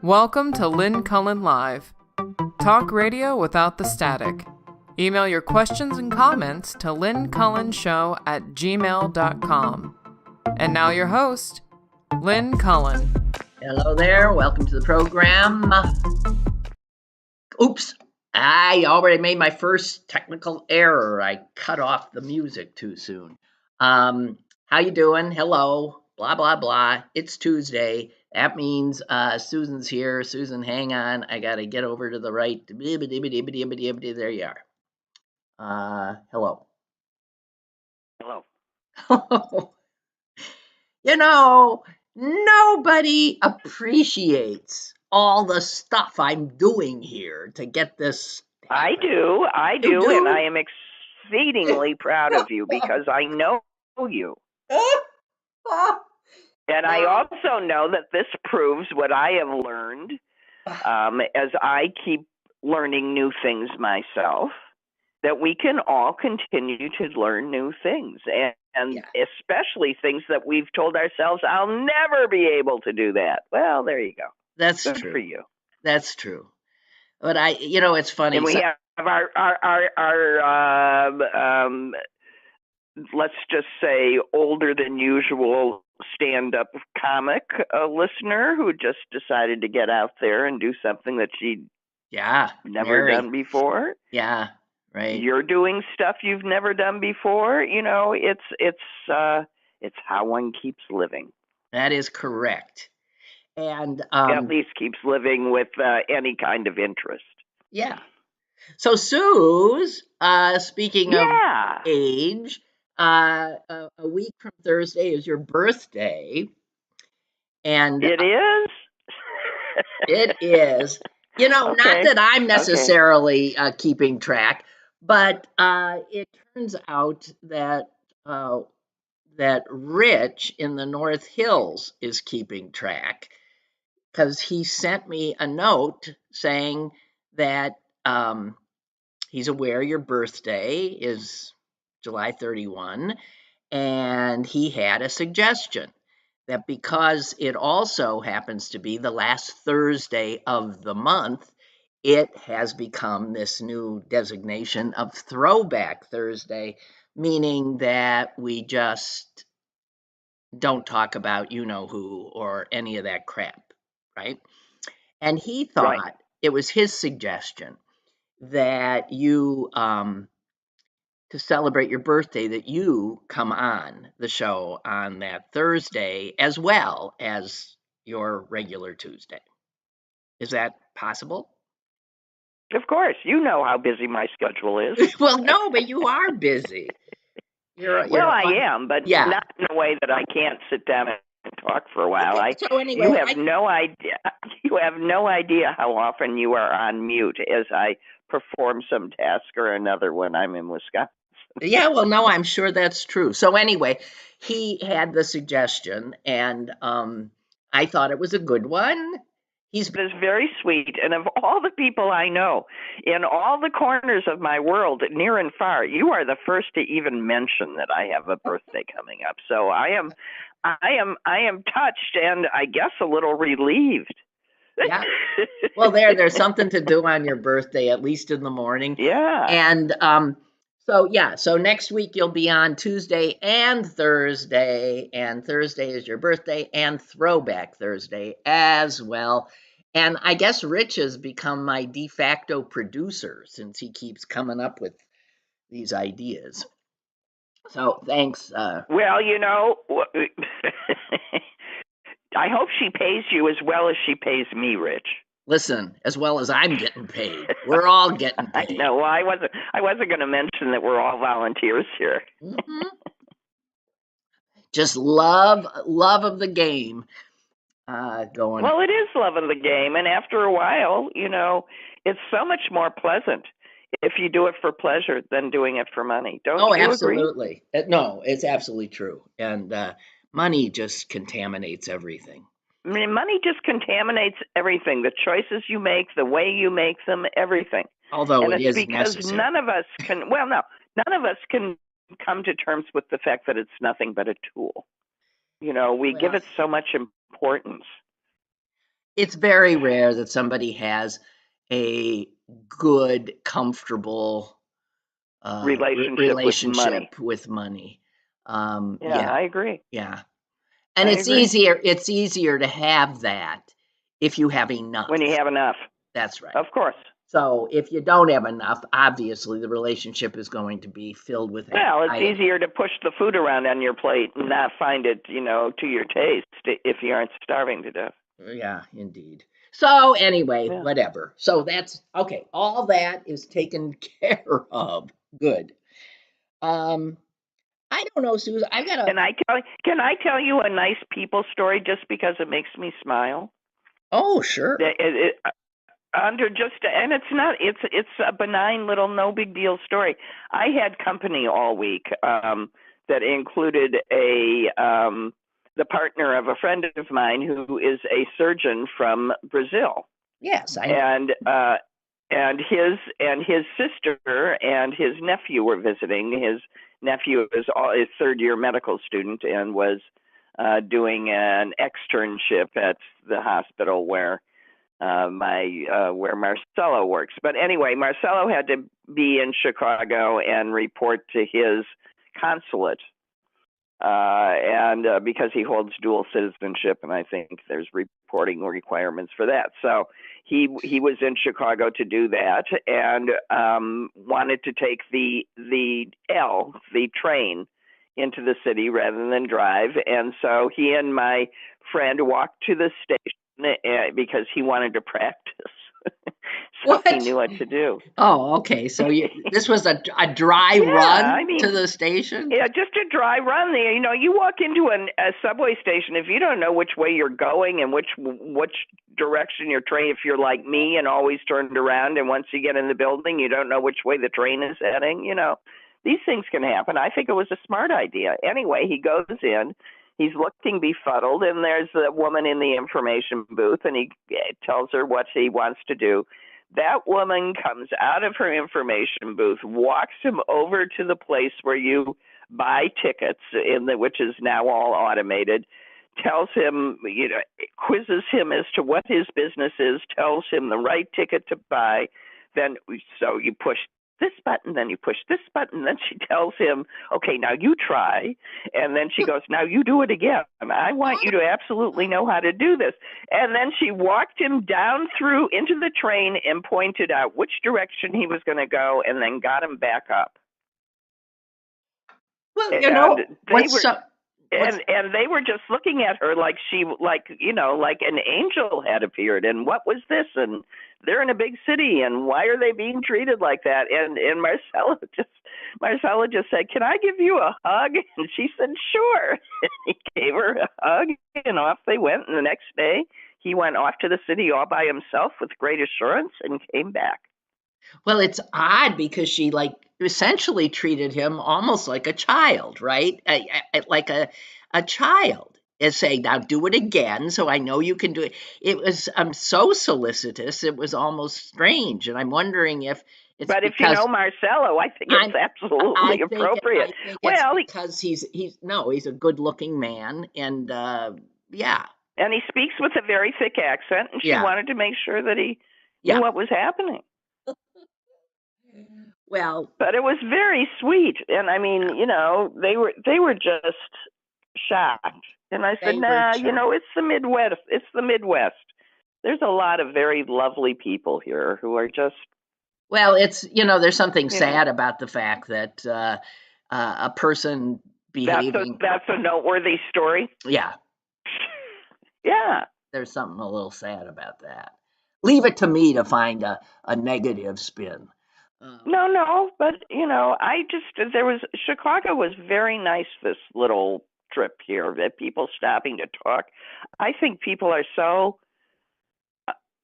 Welcome to Lynn Cullen Live. Talk radio without the static. Email your questions and comments to lynncullenshow@gmail.com. And now your host, Lynn Cullen. Hello there. Welcome to the program. Oops. I already made my first technical error. I cut off the music too soon. How you doing? Hello. Blah, blah, blah. It's Tuesday. That means Susan's here. Susan, hang on. I got to get over to the right. There you are. Hello. Hello. You know, nobody appreciates all the stuff I'm doing here to get this. I do, and I am exceedingly proud of you because I know you. And I also know that this proves what I have learned as I keep learning new things myself, that we can all continue to learn new things, and especially things that we've told ourselves, I'll never be able to do that. Well, there you go. That's Good true. for you. That's true. But it's funny. And we have our let's just say older than usual stand-up comic listener who just decided to get out there and do something that she'd never done before. Yeah, right. You're doing stuff you've never done before. You know, it's how one keeps living. That is correct. And at least keeps living with any kind of interest. Yeah. So Suze, speaking of age, a week from Thursday is your birthday. And it is? It is. You know, not that I'm necessarily keeping track, but it turns out that that Rich in the North Hills is keeping track, because he sent me a note saying that he's aware your birthday is July 31, and he had a suggestion that because it also happens to be the last Thursday of the month, it has become this new designation of Throwback Thursday, meaning that we just don't talk about you-know-who or any of that crap. Right? And he thought it was his suggestion that you, to celebrate your birthday, that you come on the show on that Thursday as well as your regular Tuesday. Is that possible? Of course. You know how busy my schedule is. Well, no, but you are busy. I am, but not in a way that I can't sit down and talk for a while. You have no idea. You have no idea how often you are on mute as I perform some task or another when I'm in Wisconsin. Yeah, well, no, I'm sure that's true. So anyway, he had the suggestion, and I thought it was a good one. It is very sweet, and of all the people I know, in all the corners of my world, near and far, you are the first to even mention that I have a birthday coming up. So I am touched, and I guess a little relieved. Yeah. Well, there's something to do on your birthday, at least in the morning. Yeah. And so next week you'll be on Tuesday and Thursday, and Thursday is your birthday, and Throwback Thursday as well. And I guess Rich has become my de facto producer since he keeps coming up with these ideas. So thanks. Well, you know, I hope she pays you as well as she pays me, Rich. Listen, as well as I'm getting paid. We're all getting paid. I know. Well, I wasn't going to mention that we're all volunteers here. Mm-hmm. Just love of the game. Going. Well, it is love of the game, and after a while, you know, it's so much more pleasant if you do it for pleasure than doing it for money. Don't you absolutely. agree? No, it's absolutely true. And money just contaminates everything. I mean, money just contaminates everything. The choices you make, the way you make them, everything. Although it is because necessary. None of us can come to terms with the fact that it's nothing but a tool. You know, we give it so much importance. it's very rare that somebody has a good, comfortable relationship with money. Yeah, I agree. Yeah. And I it's agree. easier to have that if you have enough. When you have enough. That's right. Of course. So if you don't have enough, obviously the relationship is going to be filled with Well, it's anxiety. easier to push the food around on your plate and not find it, to your taste if you aren't starving to death. Yeah, indeed. So anyway, whatever. So that's okay. All that is taken care of. Good. I don't know, Susan. I got a. Can I tell you a nice people story just because it makes me smile? Oh, sure. And it's a benign little no big deal story. I had company all week that included the partner of a friend of mine who is a surgeon from Brazil. Yes, I know. And his sister and his nephew were visiting. His nephew is a third-year medical student and was doing an externship at the hospital where Marcelo works. But anyway, Marcelo had to be in Chicago and report to his consulate, and because he holds dual citizenship, and I think there's reporting requirements for that. So he was in Chicago to do that, and wanted to take the train into the city rather than drive. And so he and my friend walked to the station because he wanted to practice. So he knew what to do. Oh, okay. So this was a dry run to the station? Yeah, just a dry run there. You walk into a subway station, if you don't know which way you're going and which direction your train, if you're like me and always turned around, and once you get in the building, you don't know which way the train is heading, these things can happen. I think it was a smart idea. Anyway, he goes in. He's looking befuddled, and there's a woman in the information booth, and he tells her what he wants to do. That woman comes out of her information booth, walks him over to the place where you buy tickets, which is now all automated, tells him, quizzes him as to what his business is, tells him the right ticket to buy. So you push this button, then you push this button, then she tells him, okay, now you try. And then she goes, now you do it again. I want you to absolutely know how to do this. And then she walked him down through into the train and pointed out which direction he was going to go, and then got him back up. Well, and they were just looking at her like like an angel had appeared. And what was this? And they're in a big city, and why are they being treated like that? And Marcella just said, "Can I give you a hug?" And she said, "Sure." And he gave her a hug, and off they went. And the next day, he went off to the city all by himself with great assurance and came back. Well, it's odd because she essentially treated him almost like a child, right? Like a child, and saying, "Now do it again, so I know you can do it." It was so solicitous; it was almost strange, and I'm wondering if it's. But if you know Marcelo, I think it's absolutely appropriate. Because he's a good-looking man, and yeah. And he speaks with a very thick accent, and she wanted to make sure that he knew what was happening. Well, but it was very sweet, and I mean, they were just shocked. And I said, nah, it's the Midwest. It's the Midwest. There's a lot of very lovely people here who are just. Well, it's there's something sad about the fact that a person behaving. That's a noteworthy story. Yeah. Yeah. There's something a little sad about that. Leave it to me to find a negative spin. No, but Chicago was very nice this little trip here, that people stopping to talk. I think people are so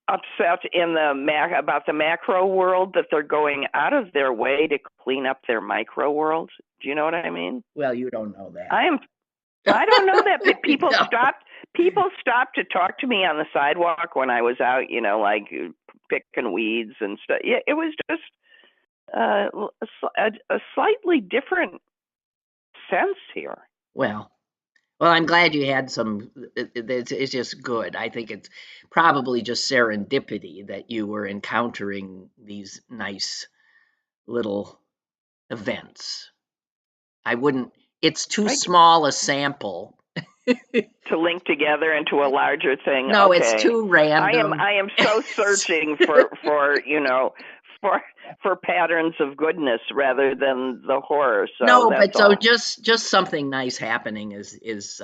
upset about the macro world that they're going out of their way to clean up their micro world. Do you know what I mean? Well, you don't know that. I don't know that, but people stopped to talk to me on the sidewalk when I was out, like picking weeds and stuff. Yeah, it was just a slightly different sense here. Well, Well, I'm glad you had some. It's just good. I think it's probably just serendipity that you were encountering these nice little events. I wouldn't, it's too I, small a sample. to link together into a larger thing. No, it's Okay. too random. I am so searching for you know for patterns of goodness rather than the horror. So No, that's but so all. just something nice happening is is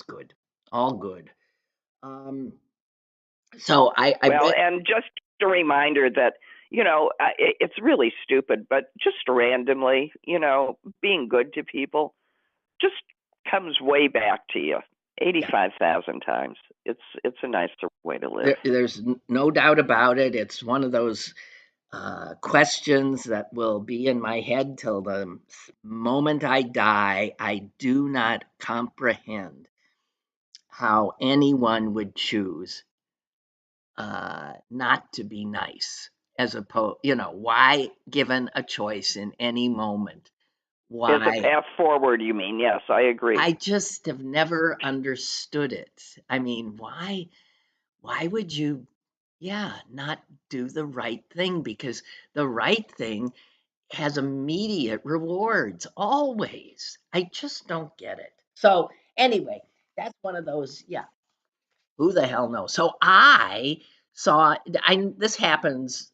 good. All good. Um, so I Well, bet. and just a reminder that it's really stupid, but just randomly, being good to people just comes way back to you Yeah, 85,000 times. It's a nicer way to live. there's no doubt about it. It's one of those questions that will be in my head till the moment I die. I do not comprehend how anyone would choose not to be nice, as opposed, why, given a choice in any moment, As a why? path forward, you mean? Yes, I agree. I just have never understood it. I mean, why would you, yeah, not do the right thing? Because the right thing has immediate rewards always. I just don't get it. So anyway, that's one of those, yeah, who the hell knows? So I saw, this happens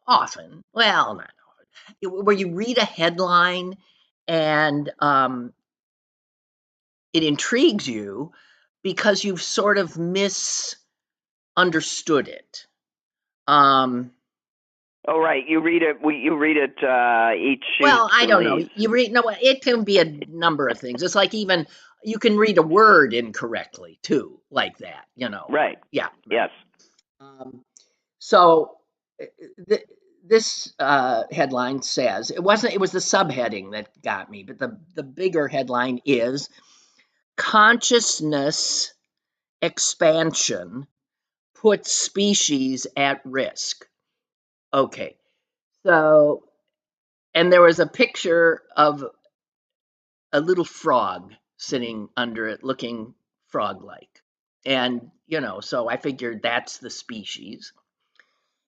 often. Well, not often, where you read a headline and it intrigues you because you've sort of misunderstood it. Um, Oh, right. You read it. You read it. Eat, shoot, well, I don't know. release. You read, no, it can be a number of things. It's like even you can read a word incorrectly too, like that. Right. Yeah, right. Yes. Um, so uh, th- this headline says it wasn't. It was the subheading that got me, but the bigger headline is consciousness expansion puts species at risk. Okay, so and there was a picture of a little frog sitting under it, looking frog-like, and so I figured that's the species.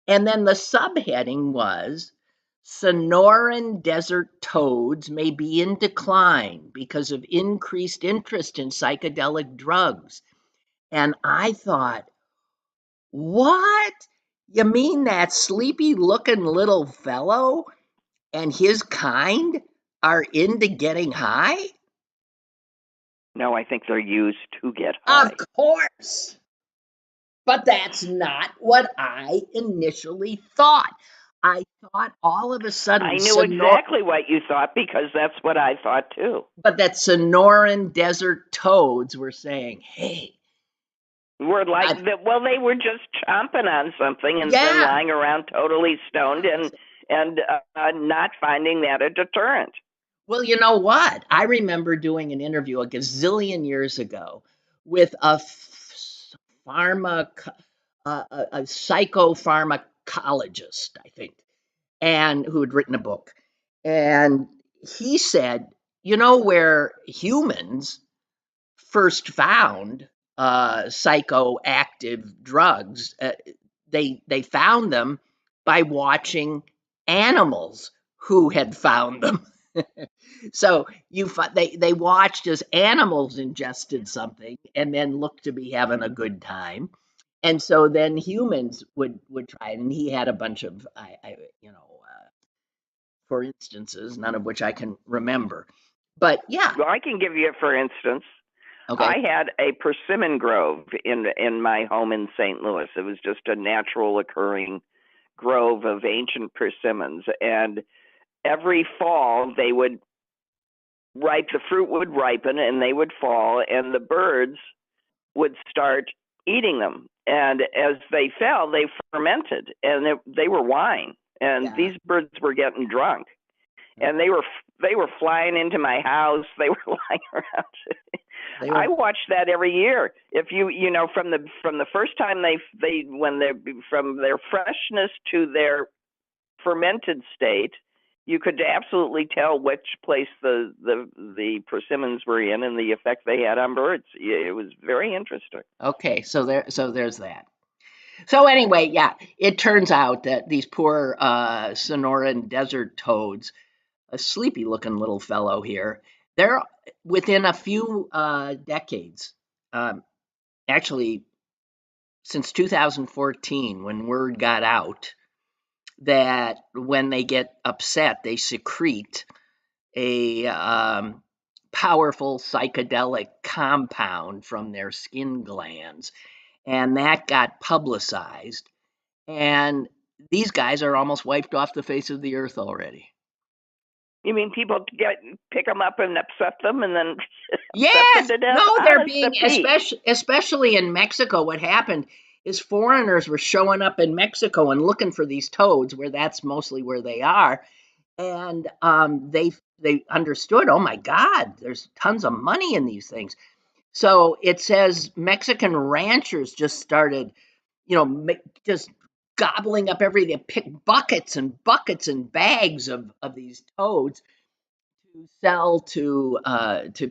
And then the subheading was Sonoran desert toads may be in decline because of increased interest in psychedelic drugs. And I thought, what? You mean that sleepy looking little fellow and his kind are into getting high? No, I think they're used to get Of high. course. But that's not what I initially thought. I thought all of a sudden I knew exactly what you thought because that's what I thought too. but that Sonoran desert toads were saying, "Hey, We're like, I, well, they were just chomping on something and then yeah." lying around totally stoned and not finding that a deterrent. Well, you know what? I remember doing an interview a gazillion years ago with a a psychopharmacologist, I think, and who had written a book. And he said, where humans first found psychoactive drugs, they found them by watching animals who had found them. So they watched as animals ingested something and then looked to be having a good time, and so then humans would try it. And he had a bunch of for instances, none of which I can remember, but yeah. Well, I can give you, for instance, Okay. I had a persimmon grove in my home in St. Louis. It was just a natural occurring grove of ancient persimmons, and every fall they would the fruit would ripen and they would fall, and the birds would start eating them. And as they fell, they fermented, and they were wine. And Yeah. these birds were getting drunk, and they were flying into my house. They were lying around. They I were. watch that every year. If from the first time they when they from their freshness to their fermented state, You could absolutely tell which place the persimmons were in and the effect they had on birds. It was very interesting. Okay, so there's that. So anyway, yeah, it turns out that these poor Sonoran desert toads, a sleepy-looking little fellow here, they're within a few decades, actually since 2014, when word got out that when they get upset, they secrete a powerful psychedelic compound from their skin glands, and that got publicized. And these guys are almost wiped off the face of the earth already. You mean people pick them up and upset them and then yes, upset them to death? No, they're being especially in Mexico. What happened is foreigners were showing up in Mexico and looking for these toads, where that's mostly where they are, and they understood. Oh my God, there's tons of money in these things. So it says Mexican ranchers just started, just gobbling up everything. They pick buckets and buckets and bags of these toads to sell to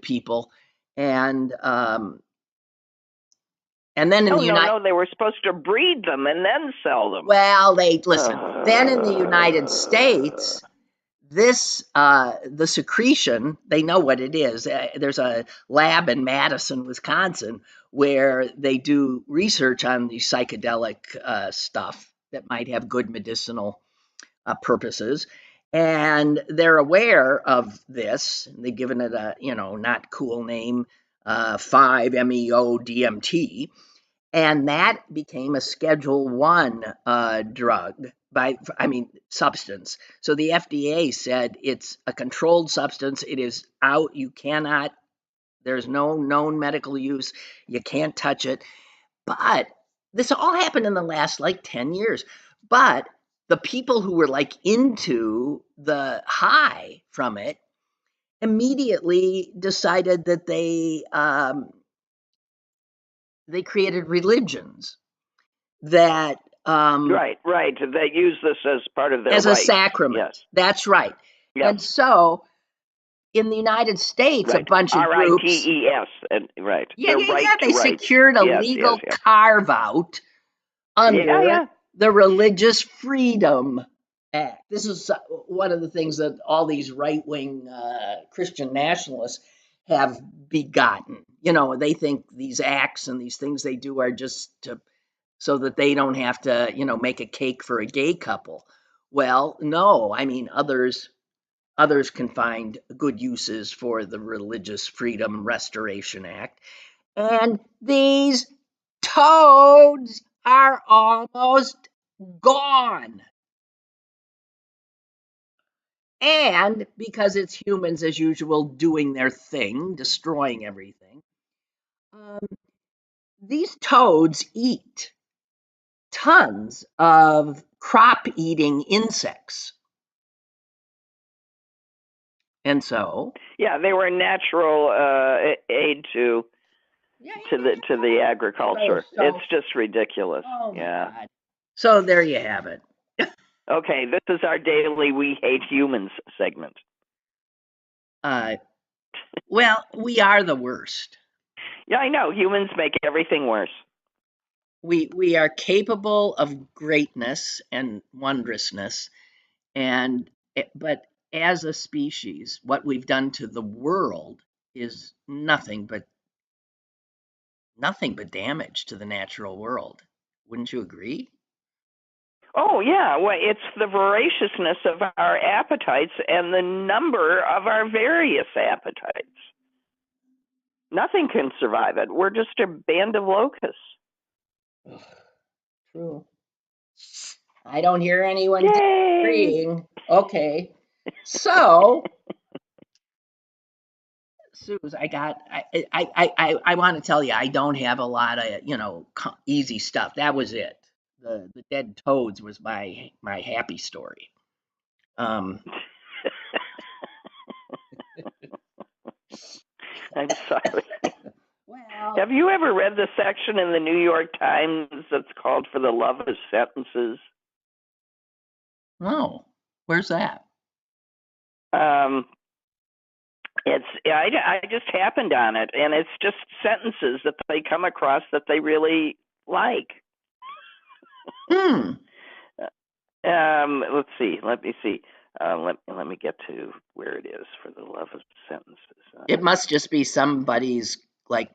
people, and then in the United they were supposed to breed them and then sell them. Well, they listen. Then in the United States, this the secretion, they know what it is. There's a lab in Madison, Wisconsin, where they do research on these psychedelic stuff that might have good medicinal purposes, and they're aware of this. They've given it a not cool name, 5-MeO DMT, and that became a Schedule 1 drug. Substance. So the FDA said it's a controlled substance. It is out. You cannot, there's no known medical use. You can't touch it. But this all happened in the last 10 years. But the people who were into the high from it immediately decided that they created religions that right. They use this as part of their as a sacrament. Yes. That's right. Yep. And so in the United States, a bunch of groups, RITES, right? They secured a legal carve out under the Religious Freedom Act. This is one of the things that all these right-wing Christian nationalists have begotten. They think these acts and these things they do are just so that they don't have to, make a cake for a gay couple. Well, no, others can find good uses for the Religious Freedom Restoration Act. And these toads are almost gone. And because it's humans, as usual, doing their thing, destroying everything, these toads eat tons of crop-eating insects. And so, they were a natural aid to the agriculture. It's just ridiculous. Oh my God. So there you have it. Okay, this is our daily "We Hate Humans" segment. Well, we are the worst. Yeah, I know. Humans make everything worse. We are capable of greatness and wondrousness, but as a species, what we've done to the world is nothing but damage to the natural world. Wouldn't you agree? Oh, yeah. Well, it's the voraciousness of our appetites and the number of our various appetites. Nothing can survive it. We're just a band of locusts. True. I don't hear anyone disagreeing. Okay. So, Suze, I want to tell you, I don't have a lot of, easy stuff. That was it. The dead toads was my happy story. I'm sorry. Well, have you ever read the section in the New York Times that's called "For the Love of Sentences"? No. Where's that? I just happened on it, and it's just sentences that they come across that they really like. Let's see. Let me see. Let me get to where it is, for the love of sentences. It must just be somebody's, like,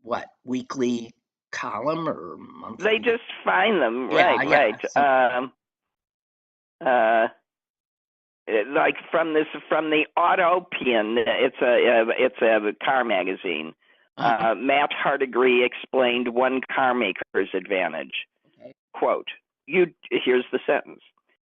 what, weekly column or monthly? They just find them, Yeah, right? Like from the Autopian. It's a car magazine. Matt Hardigree explained one car maker's advantage. Okay. Quote, here's the sentence.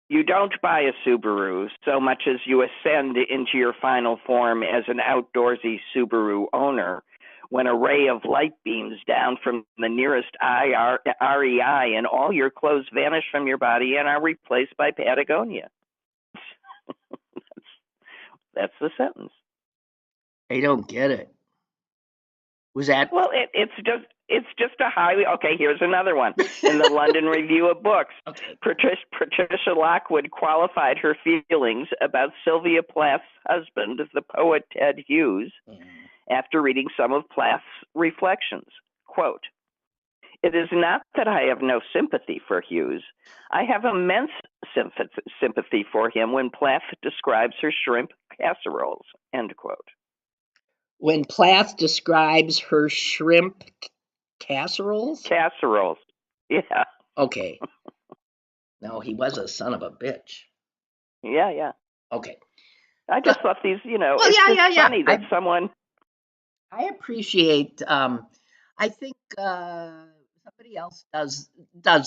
You don't buy a Subaru so much as you ascend into your final form as an outdoorsy Subaru owner when a ray of light beams down from the nearest REI and all your clothes vanish from your body and are replaced by Patagonia. That's the sentence. I don't get it. Was that? Well, it's just a highly. Okay, here's another one. In the London Review of Books, Okay. Patricia Lockwood qualified her feelings about Sylvia Plath's husband, the poet Ted Hughes, after reading some of Plath's reflections. Quote, it is not that I have no sympathy for Hughes. I have immense sympathy for him when Plath describes her shrimp casseroles, end quote. When Plath describes her shrimp casseroles? Casseroles, yeah. Okay. No, he was a son of a bitch. Yeah. Okay. I just thought these, well, it's funny that someone... I appreciate, I think somebody else does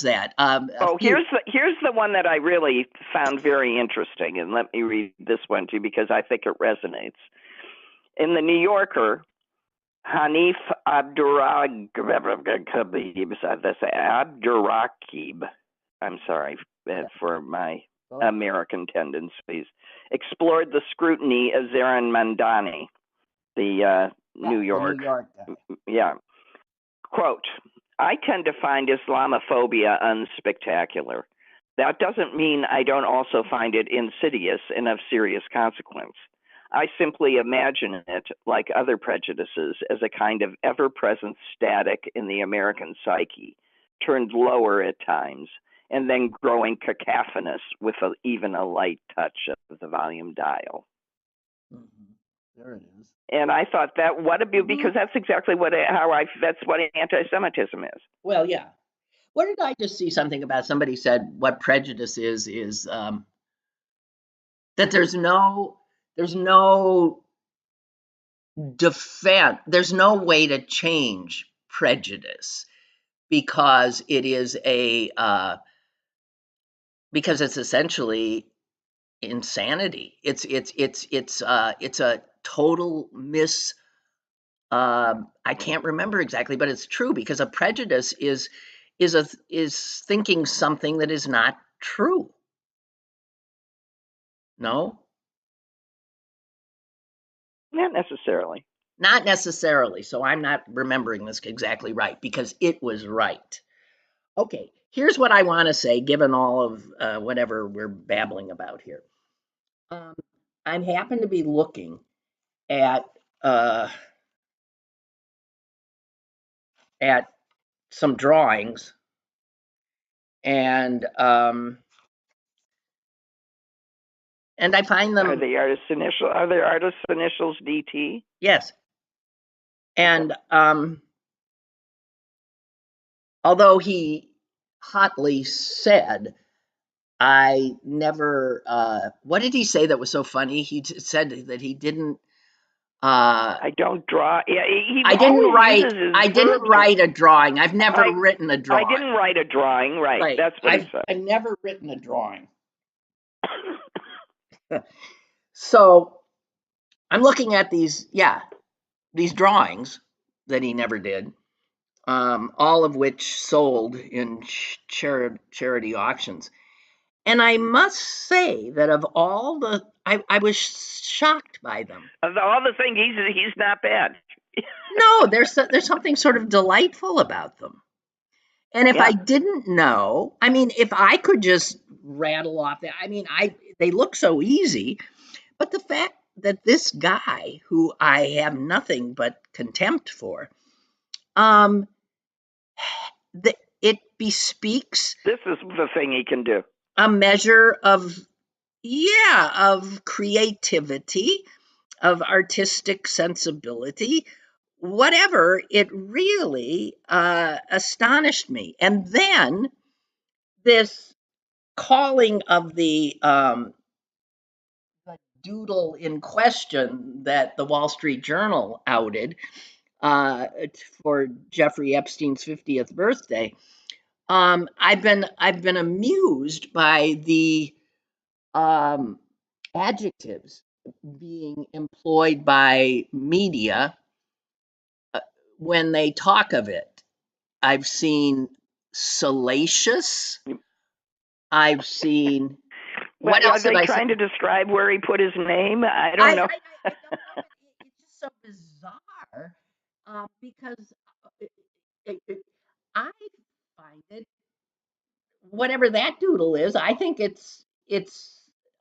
that. Here's the one that I really found very interesting, and let me read this one to you because I think it resonates. In the New Yorker, Hanif Abdurraqib, I'm sorry for my American tendencies, explored the scrutiny of Zaran Mandani, the New York guy. Yeah. Quote, I tend to find Islamophobia unspectacular. That doesn't mean I don't also find it insidious and of serious consequence. I simply imagine it, like other prejudices, as a kind of ever-present static in the American psyche, turned lower at times, and then growing cacophonous with even a light touch of the volume dial. Mm-hmm. There it is. And I thought that because that's exactly that's what anti-Semitism is. Well, yeah. What did I just see something about? Somebody said what prejudice is that there's no defense, there's no way to change prejudice because it is because it's essentially insanity. It's a total I can't remember exactly, but it's true because a prejudice is thinking something that is not true. No? Not necessarily. Not necessarily. So I'm not remembering this exactly right because it was right. Okay, here's what I want to say, given all of whatever we're babbling about here. I happen to be looking at some drawings, and I find them. Are they artist initials DT? Yes. And although he hotly said, I never. What did he say that was so funny? He said that he didn't. I don't draw. Yeah, I didn't write a drawing. I've never written a drawing. I didn't write a drawing. Right. That's what he said. I've never written a drawing. So I'm looking at these drawings that he never did, all of which sold in charity auctions. And I must say that of all I was shocked by them. Of all the things, he's not bad. No, there's something sort of delightful about them. And if I didn't know, I mean, if I could just rattle off that, I mean, they look so easy, But the fact that this guy, who I have nothing but contempt for, um, it bespeaks This is the thing he can do. a measure of, of creativity, of artistic sensibility, whatever. It really astonished me. And then this calling of the doodle in question that the Wall Street Journal outed for Jeffrey Epstein's 50th birthday. I've been amused by the adjectives being employed by media when they talk of it. I've seen salacious. I've seen. Well, What else are did they I trying say? to describe where he put his name? I don't know. I don't know. It's just so bizarre because I find it, whatever that doodle is, I think it's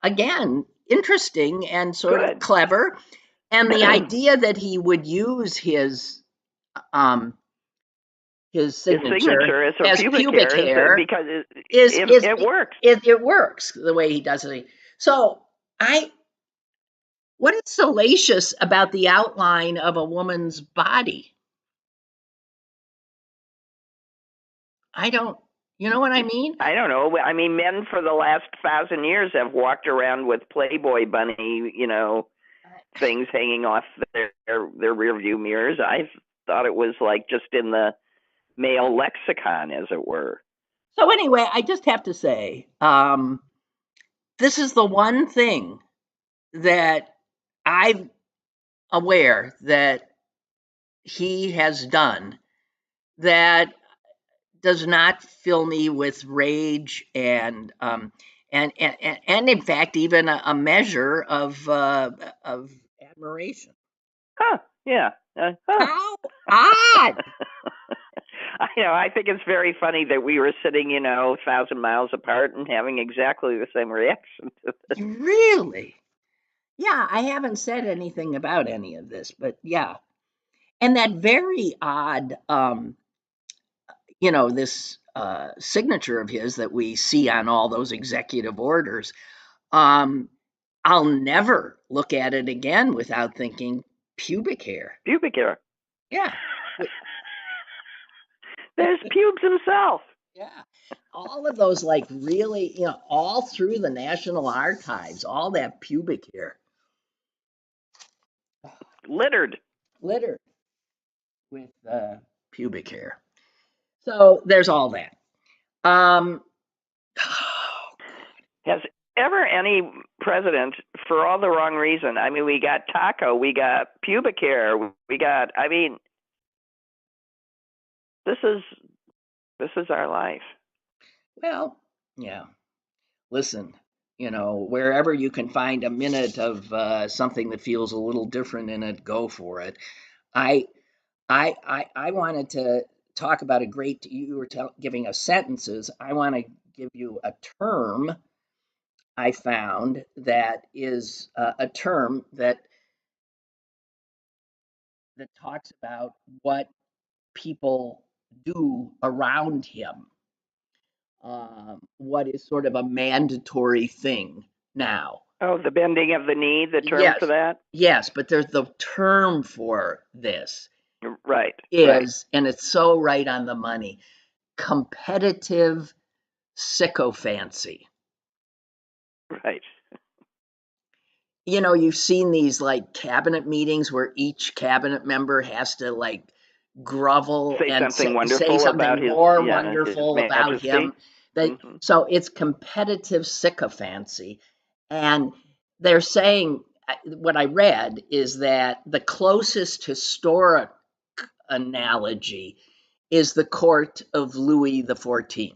again interesting and sort of Good. clever, and the idea that he would use um his signature is as pubic hair because is it works. it works the way he does it. So what is salacious about the outline of a woman's body? I don't, you know what I mean? I don't know. I mean, men for the last 1,000 years have walked around with Playboy bunny, things hanging off their rear view mirrors. I thought it was like just in the male lexicon, as it were. So anyway, I just have to say, this is the one thing that I'm aware that he has done that does not fill me with rage and in fact even a measure of admiration. Huh? Yeah. How odd! I think it's very funny that we were sitting, 1,000 miles apart and having exactly the same reaction to this. Really? Yeah, I haven't said anything about any of this, but yeah. And that very odd, this signature of his that we see on all those executive orders, I'll never look at it again without thinking pubic hair. Pubic hair. Yeah. There's Pubes himself. Yeah. All of those, like, really, all through the National Archives, all that pubic hair. Littered Littered with pubic hair. So there's all that. Has ever any president, for all the wrong reason, I mean, we got taco, we got pubic hair, this is our life. Well, yeah. Listen, wherever you can find a minute of something that feels a little different in it, go for it. I wanted to talk about you were giving us sentences. I want to give you a term I found that is a term that talks about what people do around him. What is sort of a mandatory thing now. Oh, the bending of the knee, the term Yes, for that? yes, but there's the term for this Right. and it's so right on the money, competitive sycophancy. Right. You've seen these like cabinet meetings where each cabinet member has to like grovel Say and something say wonderful about something his, more his wonderful about majesty. him. So it's competitive sycophancy. And they're saying, what I read is that the closest historic analogy is the court of Louis XIV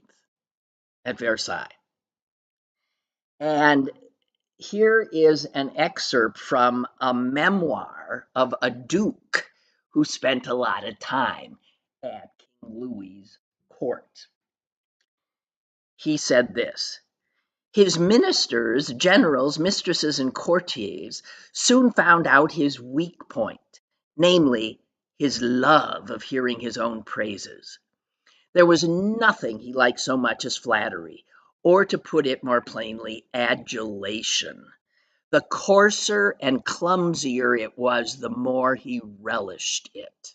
at Versailles. And here is an excerpt from a memoir of a duke who spent a lot of time at King Louis's court. He said this: His ministers, generals, mistresses, and courtiers soon found out his weak point, namely, his love of hearing his own praises. There was nothing he liked so much as flattery, or to put it more plainly, adulation. The coarser and clumsier it was, the more he relished it.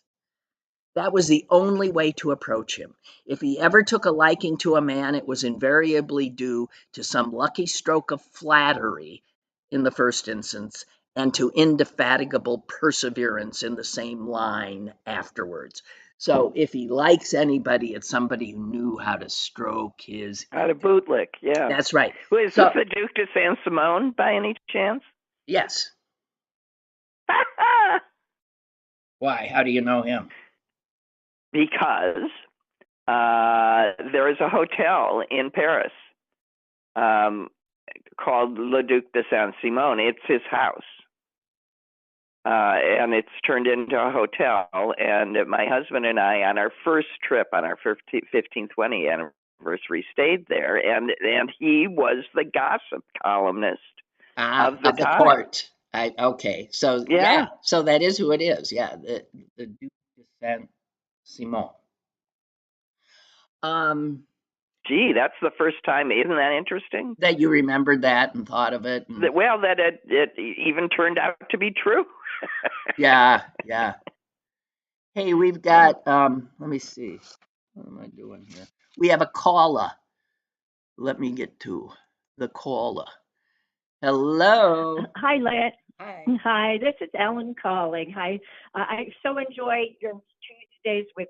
That was the only way to approach him. If he ever took a liking to a man, it was invariably due to some lucky stroke of flattery in the first instance, and to indefatigable perseverance in the same line afterwards. So if he likes anybody, it's somebody who knew how to stroke his How to bootlick, yeah. That's right. Is this the Duke de Saint-Simon by any chance? Yes. Why? How do you know him? Because there is a hotel in Paris called Le Duc de Saint-Simon. It's his house. And it's turned into a hotel. And my husband and I, on our first trip, on our 15th wedding anniversary, stayed there. And he was the gossip columnist of the court. Okay, so yeah, so that is who it is. Yeah, the Duc de Saint-Simon. Gee, that's the first time. Isn't that interesting? That you remembered that and thought of it. Well, that it even turned out to be true. Yeah. Hey, we've got, let me see. What am I doing here? We have a caller. Let me get to the caller. Hello. Hi, Lynn. Hi, this is Ellen calling. Hi, I so enjoy your Tuesdays with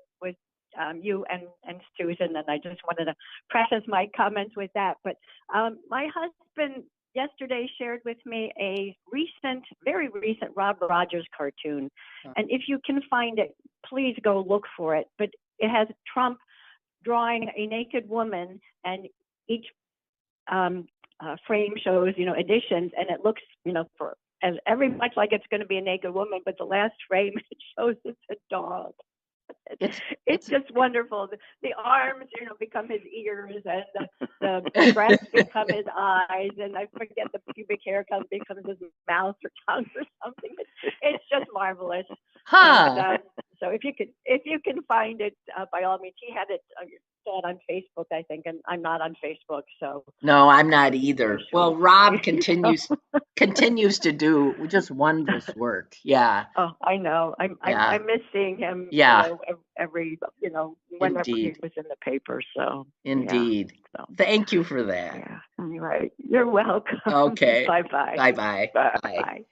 you and Susan, and I just wanted to preface my comments with that. But my husband yesterday shared with me a very recent Rob Rogers cartoon, and if you can find it, please go look for it. But it has Trump drawing a naked woman, and each frame shows, additions, and it looks, for as very much like it's going to be a naked woman, but the last frame it shows it's a dog. It's just wonderful. The arms, become his ears, and the breasts become his eyes, and I forget the pubic hair becomes his mouth or tongue or something. It's just marvelous. And, so if you can find it, by all means, he had it on Facebook, I think, and I'm not on Facebook, so. No, I'm not either. Well, Rob continues to do just wondrous work. Yeah. Oh, I know. I miss seeing him. Yeah. Every whenever Indeed. he was in the paper. So. Indeed. Yeah, so. Thank you for that. Yeah. Right. You're welcome. Okay. Bye-bye. Bye.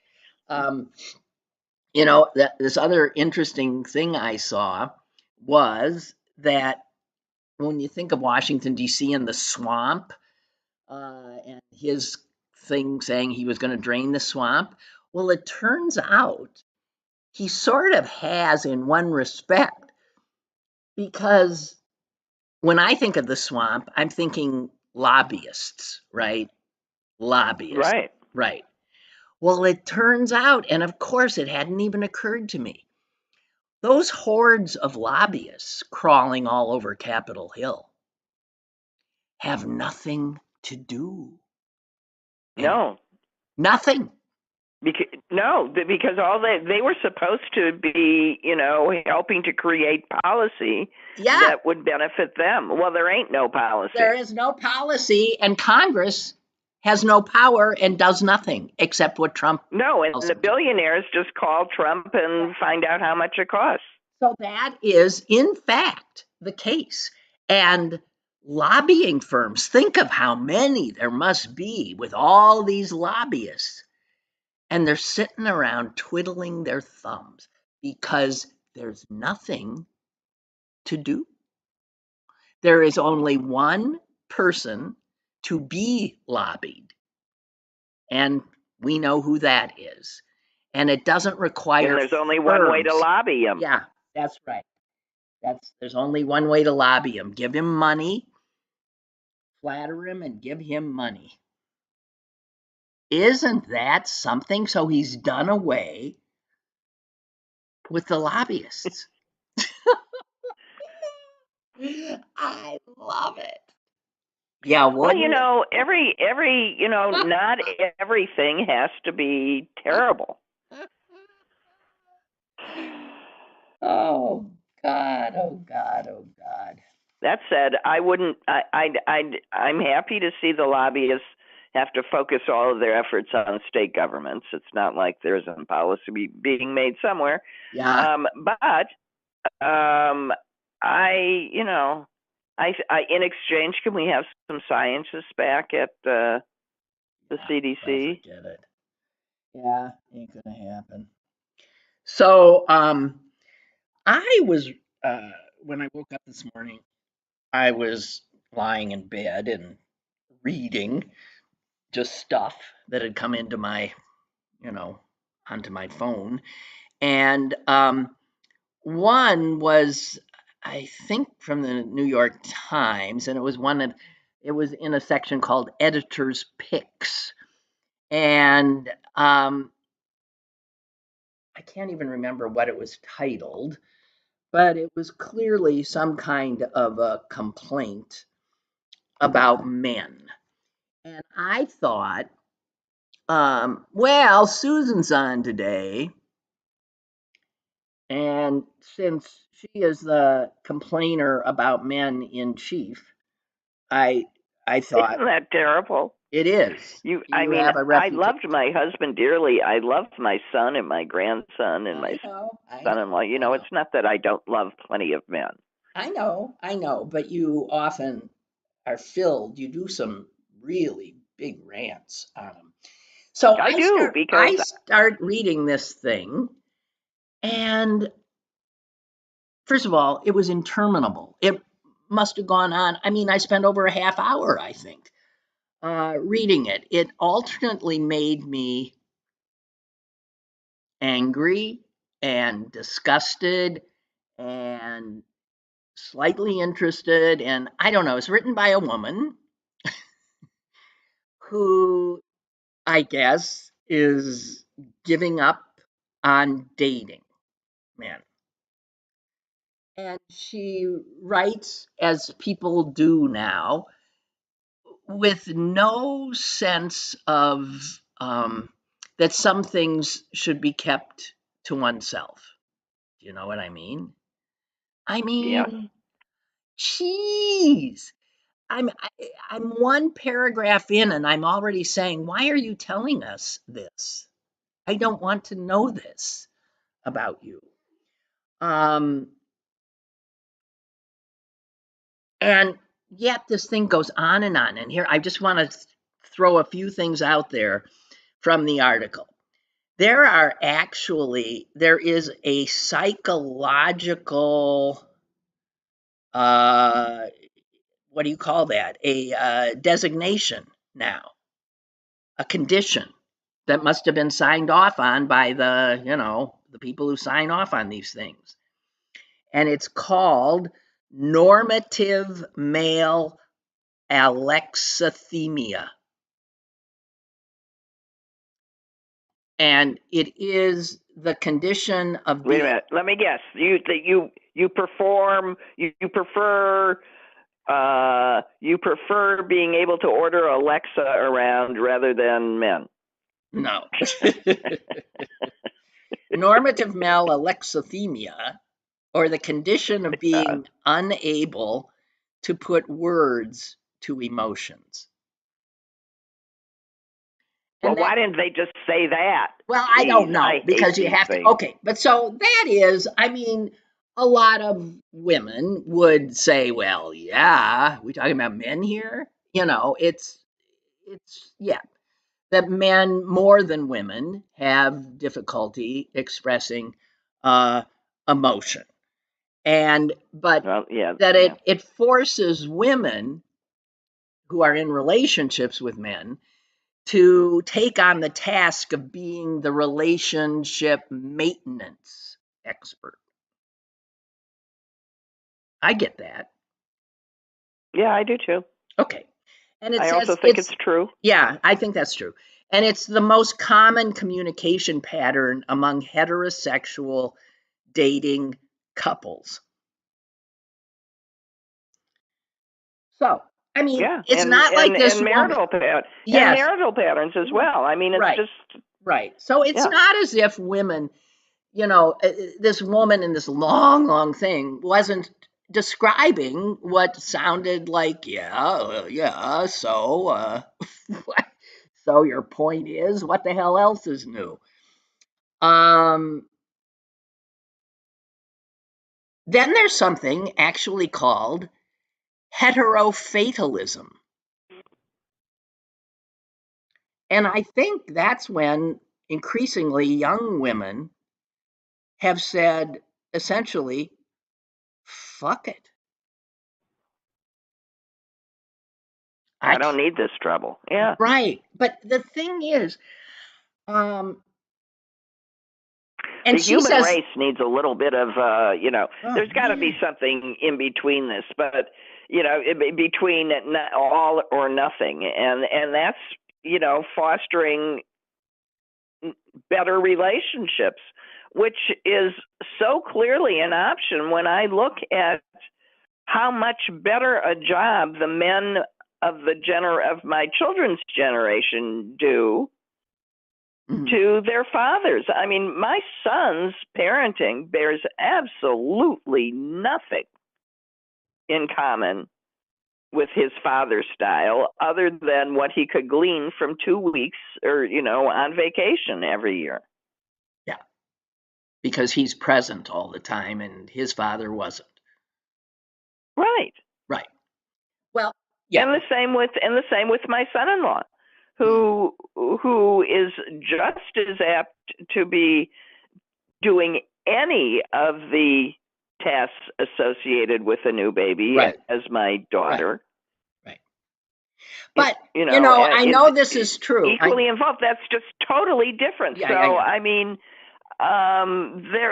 This other interesting thing I saw was that when you think of Washington, D.C. and the swamp, and his thing saying he was going to drain the swamp, well, it turns out he sort of has in one respect, because when I think of the swamp, I'm thinking lobbyists, right? Lobbyists. Right. Well, it turns out, and of course it hadn't even occurred to me, those hordes of lobbyists crawling all over Capitol Hill have nothing to do. No. Nothing. Because all they were supposed to be, helping to create policy that would benefit them. Well, there ain't no policy. There is no policy, and Congress has no power and does nothing except what Trump. No, and the billionaires just call Trump and find out how much it costs. So that is, in fact, the case. And lobbying firms, think of how many there must be with all these lobbyists. And they're sitting around twiddling their thumbs because there's nothing to do. There is only one person to be lobbied, and we know who that is. And it doesn't require. And there's only one way to lobby him. Yeah, that's right. There's only one way to lobby him. Give him money, flatter him, and give him money. Isn't that something? So he's done away with the lobbyists. I love it. Yeah, well, not everything has to be terrible. Oh God, oh God, oh God. That said, I'm happy to see the lobbyists have to focus all of their efforts on state governments. It's not like there isn't policy being made somewhere. Yeah. But in exchange, can we have some scientists back at the CDC? Well, forget it. Yeah, ain't gonna happen. So, I was when I woke up this morning, I was lying in bed and reading just stuff that had come into my, onto my phone, and one was, I think, from the New York Times, and it was it was in a section called Editor's Picks, and I can't even remember what it was titled, but it was clearly some kind of a complaint about men. And I thought, well, Susan's on today, and since she is the complainer about men in chief, I thought, isn't that terrible? It is. Have a I loved my husband dearly. I loved my son and my grandson and my son-in-law. It's not that I don't love plenty of men. I know, but you often are filled. You do some really big rants on them. So I start reading this thing, and first of all, it was interminable. It must have gone on. I mean, I spent over a half hour, I think, reading it. It alternately made me angry and disgusted and slightly interested. And I don't know, it's written by a woman who I guess is giving up on dating men. And she writes, as people do now, with no sense of that some things should be kept to oneself. Do you know what I mean? I mean, geez. I'm one paragraph in and I'm already saying, why are you telling us this? I don't want to know this about you. And yet this thing goes on. And here, I just want to throw a few things out there from the article. There is a psychological, what do you call that? A designation now, a condition that must have been signed off on by the people who sign off on these things. And it's called normative male alexithymia. And it is the condition of Wait a minute. Let me guess. You prefer being able to order Alexa around rather than men. No. Normative male alexithymia, or the condition of being unable to put words to emotions. Well, why didn't they just say that? Well, I don't know, because you have to. Okay, but so that is, I mean, a lot of women would say, well, yeah, we talking about men here? It's that men more than women have difficulty expressing emotion. It forces women who are in relationships with men to take on the task of being the relationship maintenance expert. I get that. Yeah, I do too. Okay. And I also think it's true. Yeah, I think that's true. And it's the most common communication pattern among heterosexual dating couples. So, I mean, Yeah, it's not like this and woman. marital patterns as well. I mean, it's Right. just Right. So it's not as if women, this woman in this long thing wasn't describing what sounded like, so, so your point is, what the hell else is new? Then there's something actually called heterofatalism. And I think that's when increasingly young women have said, essentially, fuck it. I don't need this trouble. Yeah. Right. But the thing is, and the she human says, race needs a little bit of, there's got to be something in between this, but, between all or nothing. And that's, fostering better relationships, which is so clearly an option when I look at how much better a job the men of of my children's generation do to their fathers. I mean, my son's parenting bears absolutely nothing in common with his father's style other than what he could glean from 2 weeks or, on vacation every year. Yeah. Because he's present all the time and his father wasn't. Right. Right. Well, yeah. And the same with my son-in-law, who is just as apt to be doing any of the tasks associated with a new baby as my daughter. Right. But I know this is true. Equally involved. That's just totally different. I mean, there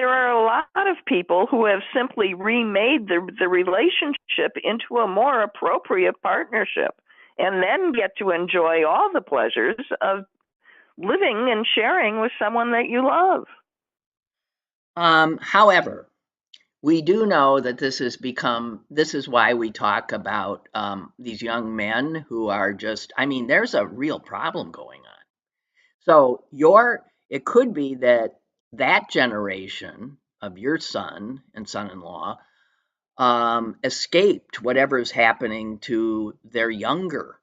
are a lot of people who have simply remade the relationship into a more appropriate partnership, and then get to enjoy all the pleasures of living and sharing with someone that you love. However, we do know that this is why we talk about these young men who are just, there's a real problem going on. So it could be that generation of your son and son-in-law escaped whatever's happening to their younger,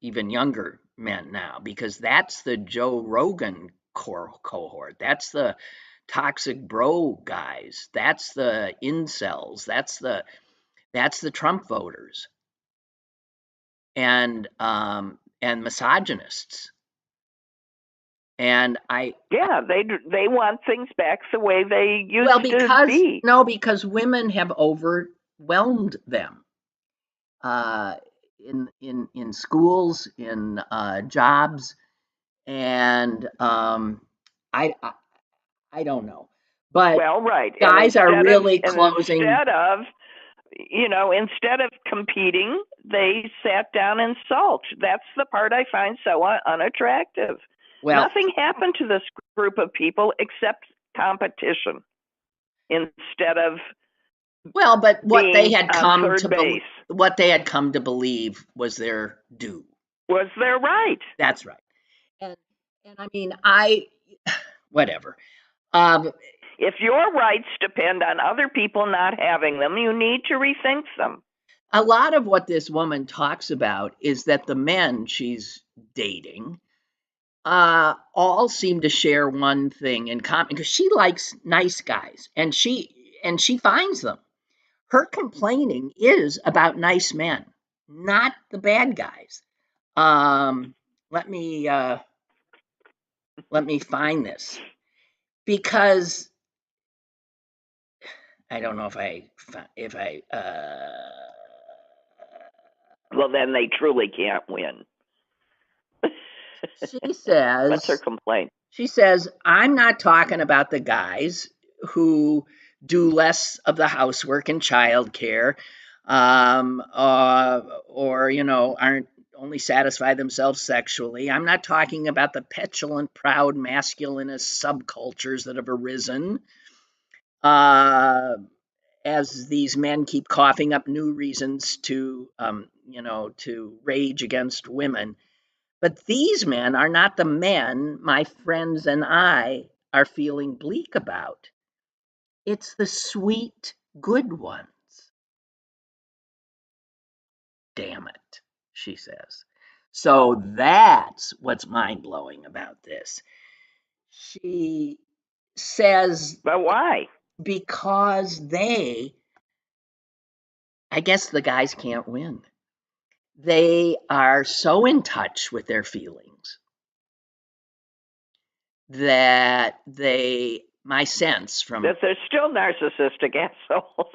even younger men now, because that's the Joe Rogan cohort. That's the toxic bro guys. That's the incels. That's the Trump voters and misogynists. And they want things back the way they used to be. Because women have overwhelmed them in schools, in jobs, and I don't know, but guys are really closing. Instead of competing, they sat down and sulked. That's the part I find so unattractive. Nothing happened to this group of people except competition instead of but what they had come to believe was their due. Was their right. That's right. And whatever. If your rights depend on other people not having them, you need to rethink them. A lot of what this woman talks about is that the men she's dating all seem to share one thing in common, because she likes nice guys and she finds them. Her complaining is about nice men, not the bad guys. Let me find this, because I don't know if I well, then they truly can't win. She says, what's her complaint? She says, I'm not talking about the guys who do less of the housework and childcare, or aren't only satisfy themselves sexually. I'm not talking about the petulant, proud, masculinist subcultures that have arisen, as these men keep coughing up new reasons to, to rage against women. But these men are not the men my friends and I are feeling bleak about. It's the sweet, good ones. Damn it, she says. So that's what's mind-blowing about this. She says, But why? because I guess the guys can't win. They are so in touch with their feelings that my sense from that they're still narcissistic assholes.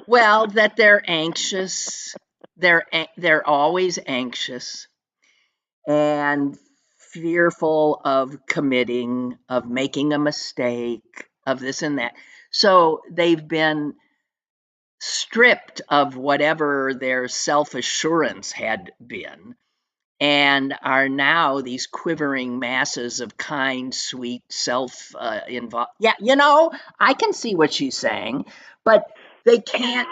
Well, that they're anxious. They're always anxious and fearful of committing, of making a mistake, of this and that. So they've been stripped of whatever their self-assurance had been and are now these quivering masses of kind, sweet, involved. Yeah, I can see what she's saying, but they can't.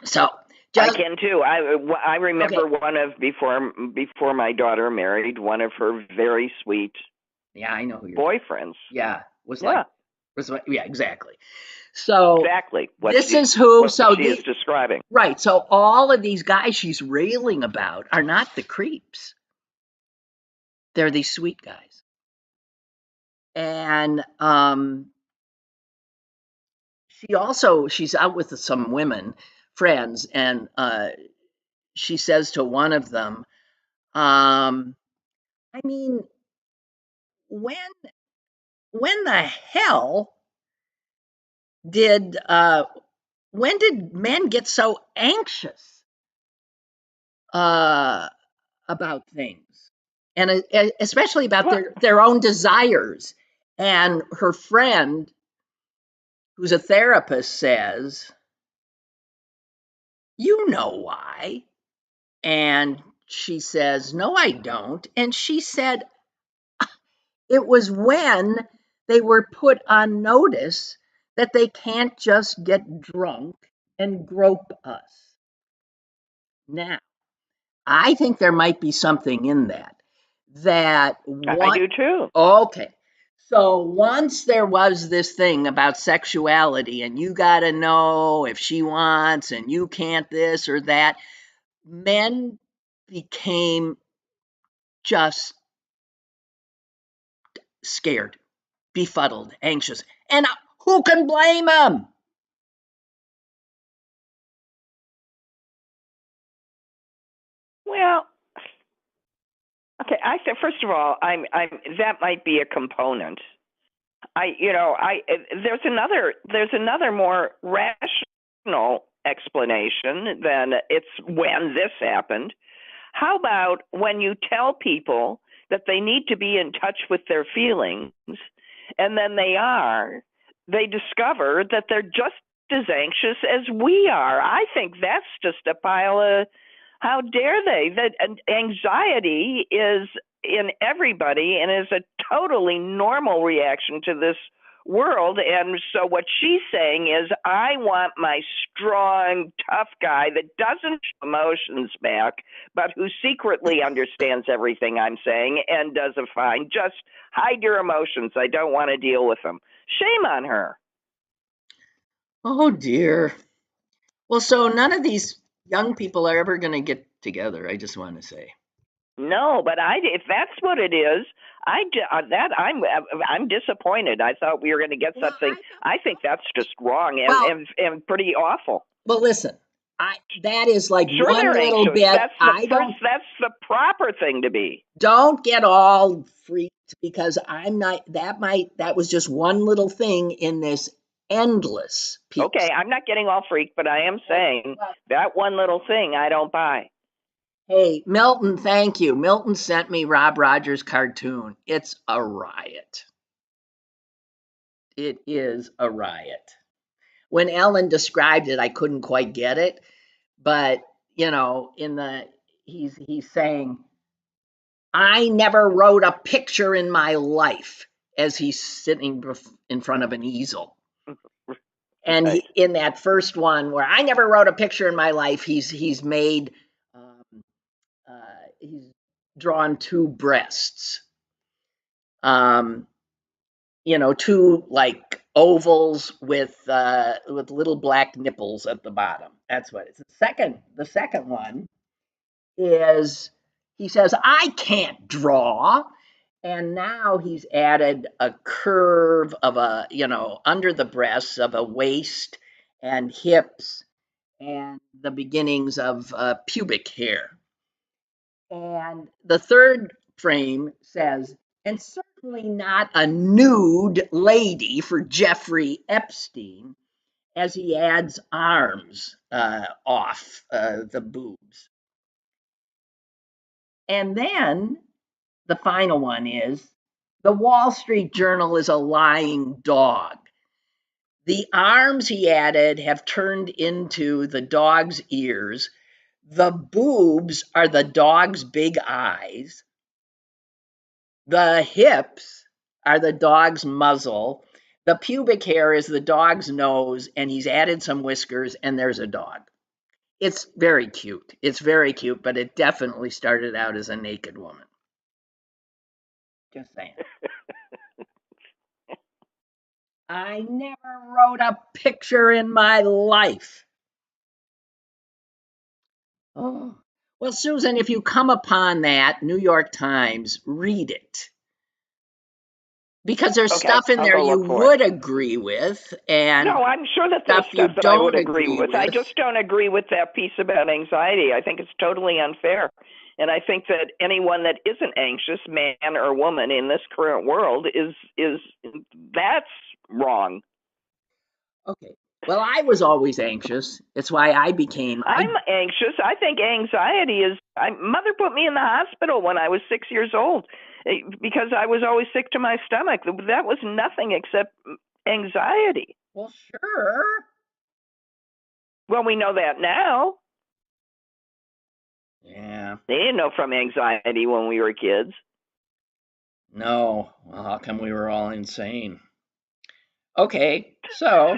So I can too. I remember one of before my daughter married, one of her very sweet I know who boyfriends. Exactly. So exactly this is who she is describing. Right. So all of these guys she's railing about are not the creeps. They're these sweet guys. And she's out with some women friends, and she says to one of them, I mean, when the hell did when did men get so anxious about things, and especially about their own desires? And her friend, who's a therapist, says, "You know why." And she says, "No, I don't." And she said, "It was when they were put on notice that they can't just get drunk and grope us." Now, I think there might be something in that. I do too. Okay. So once there was this thing about sexuality, and you got to know if she wants, and you can't this or that, men became just scared, befuddled, anxious. And who can blame them? Well, okay. I said, first of all, I'm that might be a component. There's another more rational explanation than it's when this happened. How about when you tell people that they need to be in touch with their feelings, and then they discover that they're just as anxious as we are? I think that's just a pile of, how dare they? That anxiety is in everybody and is a totally normal reaction to this world. And so what she's saying is, I want my strong, tough guy that doesn't show emotions back, but who secretly understands everything I'm saying and does a fine. Just hide your emotions. I don't want to deal with them. Shame on her. Oh, dear. Well, so none of these young people are ever going to get together, I just want to say. No, but if that's what it is, I'm disappointed. I thought we were going to get something. I think that's just wrong and pretty awful. Well, listen, that is like one little anxious. bit. That's the proper thing to be. Don't get all freaked, because I'm not. That was just one little thing in this endless piece. Okay, I'm not getting all freaked, but I am saying that one little thing I don't buy. Hey, Milton, thank you. Milton sent me Rob Rogers' cartoon. It's a riot. It is a riot. When Ellen described it, I couldn't quite get it, but he's saying, I never wrote a picture in my life, as he's sitting in front of an easel. And Right. in that first one, where I never wrote a picture in my life, he's made he's drawn two breasts, two like ovals with little black nipples at the bottom. That's what it's. The second one is he says, I can't draw. And now he's added a curve of under the breasts of a waist and hips and the beginnings of pubic hair. And the third frame says, and certainly not a nude lady for Jeffrey Epstein, as he adds arms off the boobs. And then the final one is, the Wall Street Journal is a lying dog. The arms he added have turned into the dog's ears. The boobs are the dog's big eyes. The hips are the dog's muzzle. The pubic hair is the dog's nose, and he's added some whiskers, and there's a dog. It's very cute. It's very cute, but it definitely started out as a naked woman. Just saying. I never wrote a picture in my life. Oh. Well, Susan, if you come upon that, New York Times, read it. Because there's stuff in there you would agree with, and no, I'm sure that there's stuff that I would agree with. I just don't agree with that piece about anxiety. I think it's totally unfair. And I think that anyone that isn't anxious, man or woman, in this current world is that's wrong. Okay. Well, I was always anxious. It's why I became. I'm anxious. I think anxiety is. Mother put me in the hospital when I was 6 years old because I was always sick to my stomach. That was nothing except anxiety. Well, sure. Well, we know that now. Yeah. They didn't know from anxiety when we were kids. No. Well, how come we were all insane? Okay, so.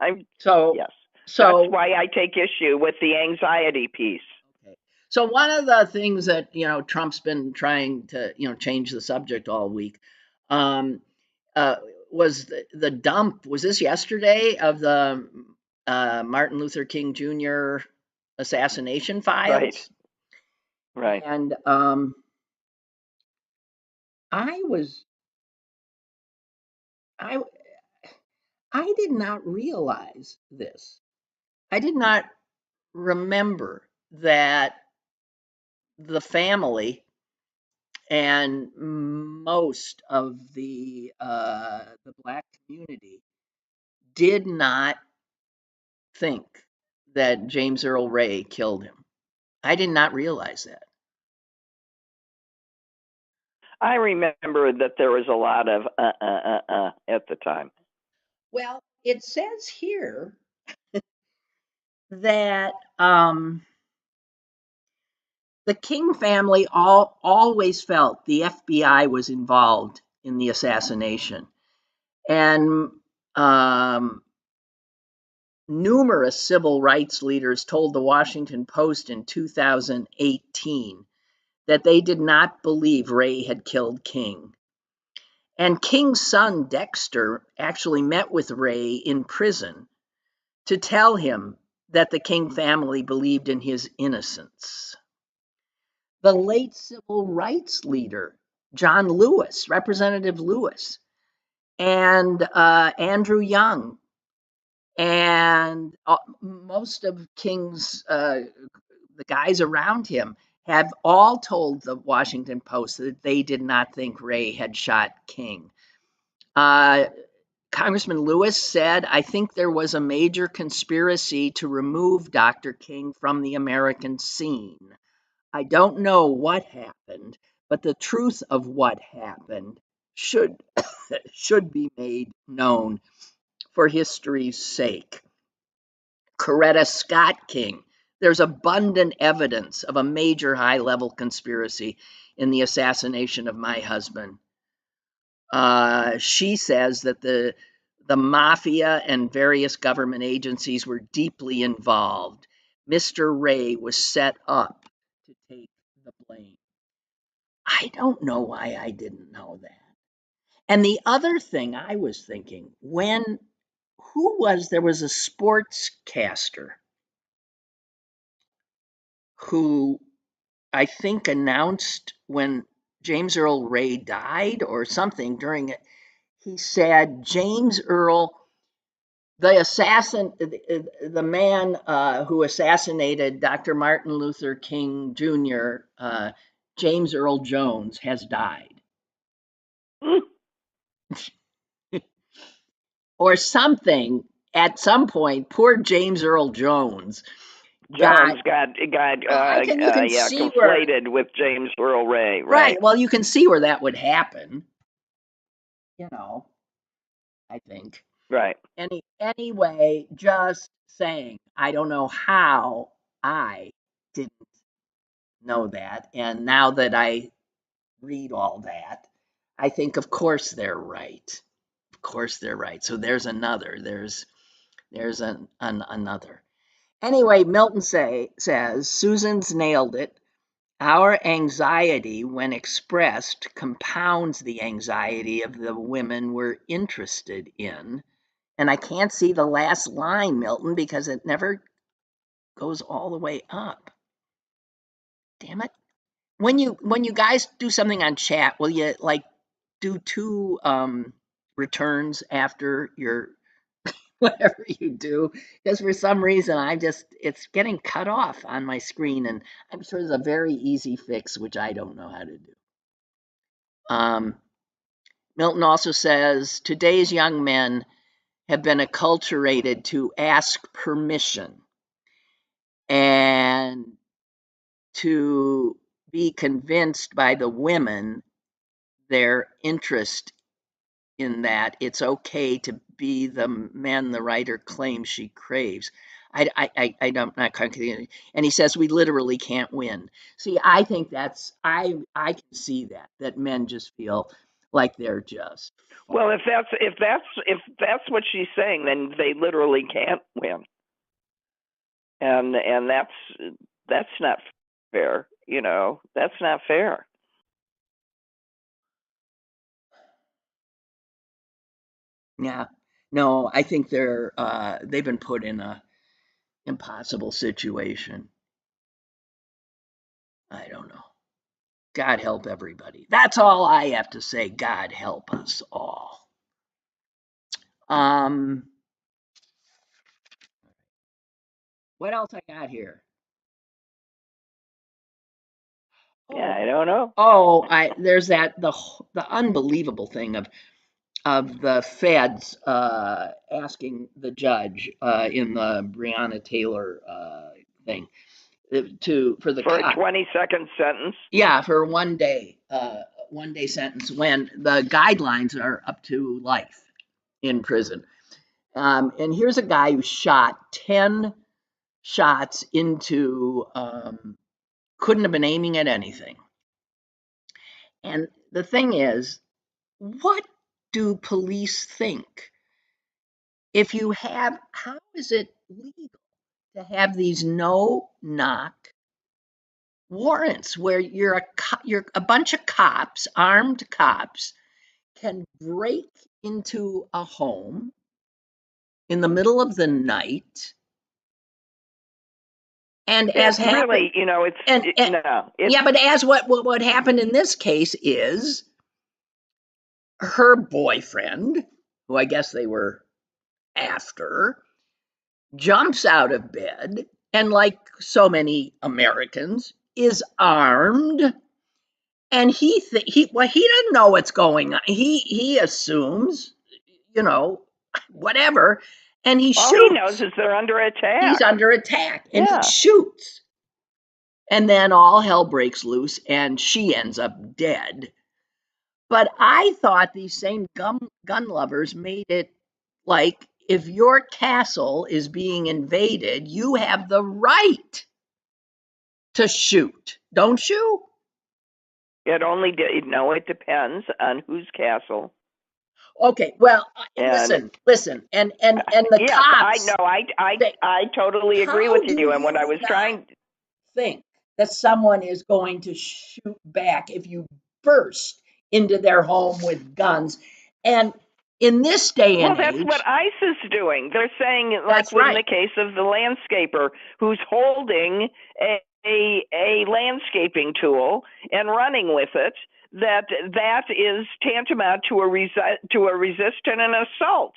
Yes. So that's why I take issue with the anxiety piece. Okay. So one of the things that Trump's been trying to change the subject all week was the dump. Was this yesterday of the Martin Luther King Jr. assassination files? Right. And I did not realize this. I did not remember that the family and most of the Black community did not think that James Earl Ray killed him. I did not realize that. I remember that there was a lot of at the time. Well, it says here that the King family always felt the FBI was involved in the assassination. And numerous civil rights leaders told the Washington Post in 2018 that they did not believe Ray had killed King. And King's son, Dexter, actually met with Ray in prison to tell him that the King family believed in his innocence. The late civil rights leader, John Lewis, Representative Lewis, and Andrew Young, and most of King's, the guys around him, have all told the Washington Post that they did not think Ray had shot King. Congressman Lewis said, I think there was a major conspiracy to remove Dr. King from the American scene. I don't know what happened, but the truth of what happened should be made known for history's sake. Coretta Scott King. There's abundant evidence of a major high-level conspiracy in the assassination of my husband. She says that the mafia and various government agencies were deeply involved. Mr. Ray was set up to take the blame. I don't know why I didn't know that. And the other thing I was thinking, there was a sportscaster who I think announced when James Earl Ray died or something during it. He said, James Earl, the man who assassinated Dr. Martin Luther King Jr., James Earl Jones, has died. Or something. At some point, poor James Earl Jones got conflated with James Earl Ray. Right. Well, you can see where that would happen. I think. Right. Anyway, just saying, I don't know how I didn't know that. And now that I read all that, I think, of course, they're right. Of course, they're right. So there's another. There's another. Anyway, Milton says, Susan's nailed it. Our anxiety, when expressed, compounds the anxiety of the women we're interested in. And I can't see the last line, Milton, because it never goes all the way up. Damn it. When you guys do something on chat, will you do 2 returns after your whatever you do? Because for some reason it's getting cut off on my screen, and I'm sure there's a very easy fix which I don't know how to do. Milton also says today's young men have been acculturated to ask permission and to be convinced by the women their interest in that it's okay to be the man the writer claims she craves. I don't not concretely. And he says we literally can't win. See, I think I can see that men just feel like they're just fine. Well, if that's what she's saying, then they literally can't win, and that's not fair. That's not fair. Yeah, no, I think they've been put in a impossible situation. I don't know. God help everybody. That's all I have to say. God help us all. What else I got here? Yeah, I don't know. There's the unbelievable thing of the feds asking the judge in the Breonna Taylor thing for a 20-second sentence. Yeah, for one day sentence when the guidelines are up to life in prison. And here's a guy who shot 10 shots into couldn't have been aiming at anything. And the thing is, what do police think? How is it legal to have these no-knock warrants where you're a bunch of cops, armed cops, can break into a home in the middle of the night? And as happened, but as what happened in this case is her boyfriend, who I guess they were after, jumps out of bed and, like so many Americans, is armed, and he doesn't know what's going on. He assumes, whatever, and he shoots. All he knows is they're under attack. He's under attack, and he shoots. And then all hell breaks loose, and she ends up dead. But I thought these same gun lovers made it like, if your castle is being invaded, you have the right to shoot, don't you? It depends on whose castle Okay, well, And listen, and the yes, cops. I totally agree with How do you. And what I you was not trying, think that someone is going to shoot back if you burst into their home with guns? And in this day well, and that's what age, ICE is doing. They're saying, like that's in right. the case of the landscaper who's holding a landscaping tool and running with it, that is tantamount to a resist and an assault.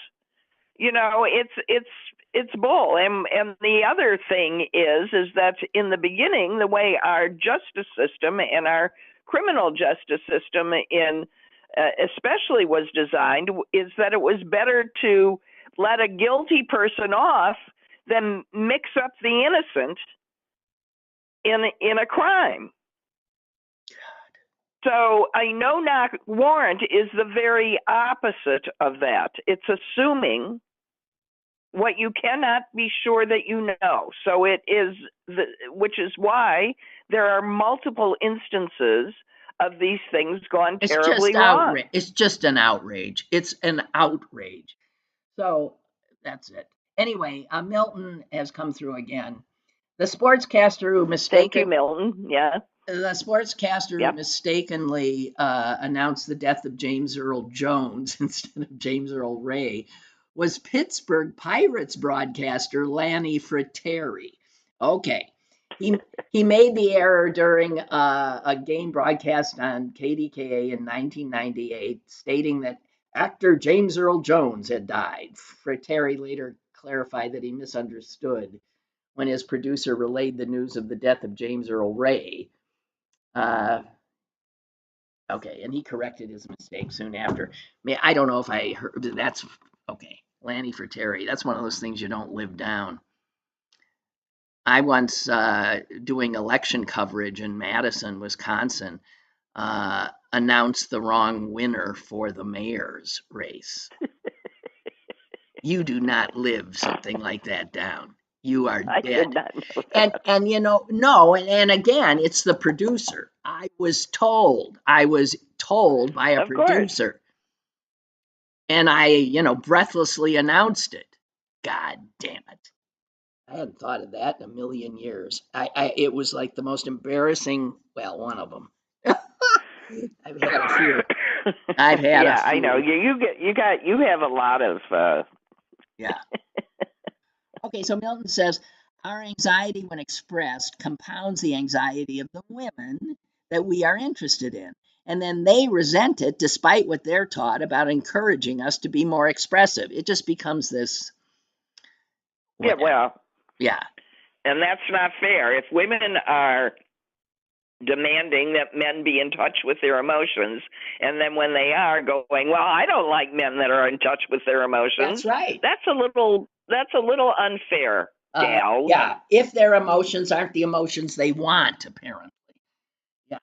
You know, it's bull. And the other thing is that in the beginning, the way our justice system and our criminal justice system especially was designed is that it was better to let a guilty person off than mix up the innocent in a crime. So a no-knock warrant is the very opposite of that. It's assuming what you cannot be sure that you know. So it is, which is why there are multiple instances of these things gone terribly wrong. It's just an outrage. It's an outrage. So that's it. Anyway, Milton has come through again. The sportscaster who Thank you, Milton. Yeah. The sportscaster who mistakenly announced the death of James Earl Jones instead of James Earl Ray was Pittsburgh Pirates broadcaster Lanny Fratteri. Okay. He made the error during a game broadcast on KDKA in 1998, stating that actor James Earl Jones had died. Fratteri later clarified that he misunderstood when his producer relayed the news of the death of James Earl Ray. Okay, and he corrected his mistake soon after. I don't know if I heard that's okay. Lanny Fratteri, that's one of those things you don't live down. I once, doing election coverage in Madison, Wisconsin, announced the wrong winner for the mayor's race. You do not live something like that down. You are dead. I did not know that. And no, and again, it's the producer. I was told by a producer. Course. And I, breathlessly announced it. God damn it. I hadn't thought of that in a million years. It was like the most embarrassing, one of them. I've had a few. Yeah, I know. You have a lot of Yeah. Okay, so Milton says, our anxiety when expressed compounds the anxiety of the women that we are interested in. And then they resent it despite what they're taught about encouraging us to be more expressive. It just becomes this. Whatever. Yeah, well. Yeah. And that's not fair. If women are demanding that men be in touch with their emotions, and then when they are going, well, I don't like men that are in touch with their emotions. That's right. That's a little unfair, gal. Yeah, if their emotions aren't the emotions they want, apparently. Yeah.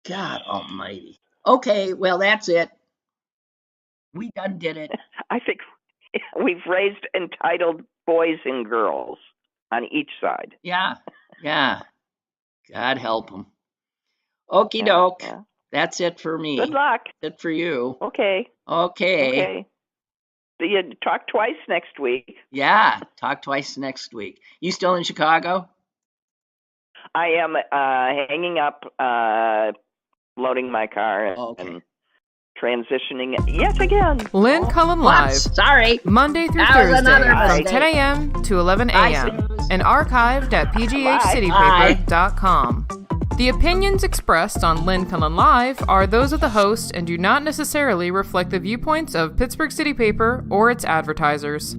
God almighty. Okay, well, that's it. We done did it. I think we've raised entitled boys and girls on each side. Yeah. God help them. Okie doke. Yeah. That's it for me. Good luck. That's it for you. Okay. So you talk twice next week. Yeah, talk twice next week. You still in Chicago? I am hanging up, loading my car, and transitioning yet again. Lynn Cullen Live. Sorry. Monday through Thursday from 10 a.m. to 11 a.m. and archived at pghcitypaper.com. The opinions expressed on Lynn Cullen Live are those of the host and do not necessarily reflect the viewpoints of Pittsburgh City Paper or its advertisers.